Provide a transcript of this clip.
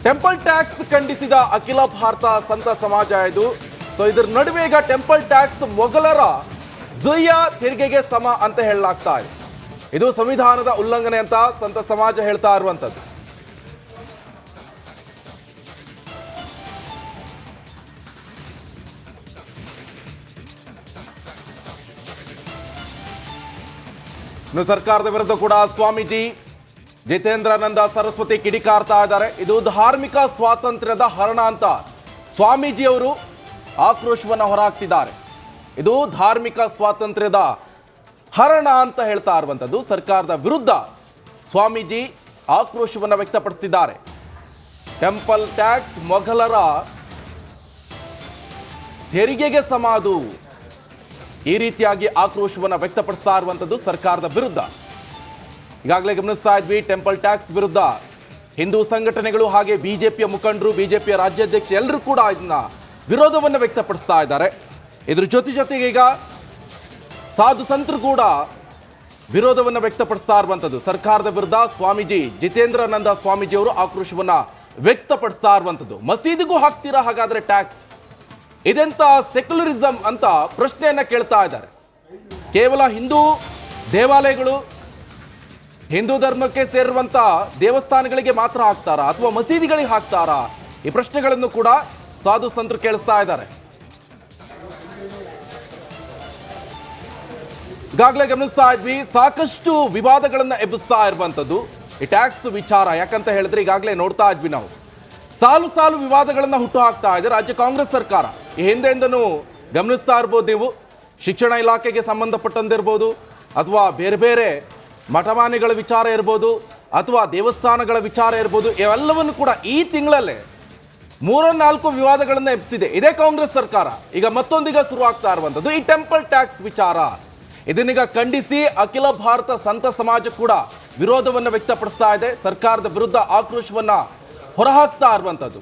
Temple tax ಖಂಡಿಸಿದ ಅಖಿಲ ಭಾರತ ಸಂತ ಸಮಾಜ ಇದು. ಇದರ ನಡುವೆ ಈಗ ಟೆಂಪಲ್ ಟ್ಯಾಕ್ಸ್ ಮೊಘಲರ ಜುಯ್ಯ ತೆರಿಗೆಗೆ ಸಮ ಅಂತ ಹೇಳಲಾಗ್ತಾ ಇದೆ. ಇದು ಸಂವಿಧಾನದ ಉಲ್ಲಂಘನೆ ಅಂತ ಸಂತ ಸಮಾಜ ಹೇಳ್ತಾ ಇರುವಂತದ್ದು. ಇನ್ನು ಸರ್ಕಾರದ ವಿರುದ್ಧ ಕೂಡ ಸ್ವಾಮೀಜಿ ಜಿತೇಂದ್ರಾನಂದ ಸರಸ್ವತಿ ಕಿಡಿಕಾರ್ತಾ ಇದ್ದಾರೆ. ಇದು ಧಾರ್ಮಿಕ ಸ್ವಾತಂತ್ರ್ಯದ ಹರಣ ಅಂತ ಸ್ವಾಮೀಜಿ ಅವರು ಆಕ್ರೋಶವನ್ನು ಹೊರಹಾಕ್ತಿದ್ದಾರೆ. ಇದು ಧಾರ್ಮಿಕ ಸ್ವಾತಂತ್ರ್ಯದ ಹರಣ ಅಂತ ಹೇಳ್ತಾ ಇರುವಂಥದ್ದು. ಸರ್ಕಾರದ ವಿರುದ್ಧ ಸ್ವಾಮೀಜಿ ಆಕ್ರೋಶವನ್ನು ವ್ಯಕ್ತಪಡಿಸಿದ್ದಾರೆ. ಟೆಂಪಲ್ ಟ್ಯಾಕ್ಸ್ ಮೊಘಲರ ತೆರಿಗೆಗೆ ಸಮ ಅದು, ಈ ರೀತಿಯಾಗಿ ಆಕ್ರೋಶವನ್ನು ವ್ಯಕ್ತಪಡಿಸ್ತಾ ಇರುವಂಥದ್ದು ಸರ್ಕಾರದ ವಿರುದ್ಧ. ಈಗಾಗಲೇ ಗಮನಿಸ್ತಾ ಇದ್ವಿ, ಟೆಂಪಲ್ ಟ್ಯಾಕ್ಸ್ ವಿರುದ್ಧ ಹಿಂದೂ ಸಂಘಟನೆಗಳು ಹಾಗೆ ಬಿಜೆಪಿಯ ಮುಖಂಡರು, ಬಿಜೆಪಿಯ ರಾಜ್ಯಾಧ್ಯಕ್ಷ ಎಲ್ಲರೂ ಕೂಡ ಇದನ್ನ ವಿರೋಧವನ್ನು ವ್ಯಕ್ತಪಡಿಸ್ತಾ ಇದ್ದಾರೆ. ಇದ್ರ ಜೊತೆಗೆ ಈಗ ಸಾಧು ಸಂತರು ಕೂಡ ವಿರೋಧವನ್ನು ವ್ಯಕ್ತಪಡಿಸ್ತಾ ಇರುವಂಥದ್ದು. ಸರ್ಕಾರದ ವಿರುದ್ಧ ಸ್ವಾಮೀಜಿ ಜಿತೇಂದ್ರಾನಂದ ಸ್ವಾಮೀಜಿ ಅವರು ಆಕ್ರೋಶವನ್ನ ವ್ಯಕ್ತಪಡಿಸ್ತಾ ಇರುವಂಥದ್ದು. ಮಸೀದಿಗೂ ಹಾಕ್ತೀರಾ ಹಾಗಾದ್ರೆ ಟ್ಯಾಕ್ಸ್? ಇದೆಂತ ಸೆಕ್ಯುಲರಿಸಂ ಅಂತ ಪ್ರಶ್ನೆಯನ್ನ ಕೇಳ್ತಾ ಇದ್ದಾರೆ. ಕೇವಲ ಹಿಂದೂ ದೇವಾಲಯಗಳು, ಹಿಂದೂ ಧರ್ಮಕ್ಕೆ ಸೇರಿರುವಂತ ದೇವಸ್ಥಾನಗಳಿಗೆ ಮಾತ್ರ ಹಾಕ್ತಾರಾ ಅಥವಾ ಮಸೀದಿಗಳಿಗೆ ಹಾಕ್ತಾರಾ? ಈ ಪ್ರಶ್ನೆಗಳನ್ನು ಕೂಡ ಸಾಧು ಸಂತರು ಕೇಳಿಸ್ತಾ ಇದ್ದಾರೆ. ಈಗಾಗಲೇ ಗಮನಿಸ್ತಾ ಇದ್ವಿ, ಸಾಕಷ್ಟು ವಿವಾದಗಳನ್ನ ಎಬ್ಬಿಸ್ತಾ ಇರುವಂತದ್ದು ಈ ಟ್ಯಾಕ್ಸ್ ವಿಚಾರ. ಯಾಕಂತ ಹೇಳಿದ್ರೆ ಈಗಾಗಲೇ ನೋಡ್ತಾ ಇದ್ವಿ ನಾವು, ಸಾಲು ವಿವಾದಗಳನ್ನ ಹುಟ್ಟು ಹಾಕ್ತಾ ಇದೆ ರಾಜ್ಯ ಕಾಂಗ್ರೆಸ್ ಸರ್ಕಾರ. ಈ ಹಿಂದೆಯಿಂದನೂ ಗಮನಿಸ್ತಾ ಇರ್ಬೋದು ನೀವು, ಶಿಕ್ಷಣ ಇಲಾಖೆಗೆ ಸಂಬಂಧಪಟ್ಟಂದಿರ್ಬೋದು ಅಥವಾ ಬೇರೆ ಮಠಮಾನ್ಯಗಳ ವಿಚಾರ ಇರ್ಬೋದು ಅಥವಾ ದೇವಸ್ಥಾನಗಳ ವಿಚಾರ ಇರ್ಬೋದು, ಇವೆಲ್ಲವನ್ನು ಕೂಡ ಈ ತಿಂಗಳಲ್ಲೇ 3-4 ವಿವಾದಗಳನ್ನ ಎಬ್ಬಿಸಿದೆ ಇದೇ ಕಾಂಗ್ರೆಸ್ ಸರ್ಕಾರ. ಈಗ ಮತ್ತೊಂದೀಗ ಶುರು ಆಗ್ತಾ ಇರುವಂಥದ್ದು ಈ ಟೆಂಪಲ್ ಟ್ಯಾಕ್ಸ್ ವಿಚಾರ. ಇದನ್ನೀಗ ಖಂಡಿಸಿ ಅಖಿಲ ಭಾರತ ಸಂತ ಸಮಾಜ ಕೂಡ ವಿರೋಧವನ್ನು ವ್ಯಕ್ತಪಡಿಸ್ತಾ ಇದೆ. ಸರ್ಕಾರದ ವಿರುದ್ಧ ಆಕ್ರೋಶವನ್ನ ಹೊರಹಾಕ್ತಾ ಇರುವಂಥದ್ದು.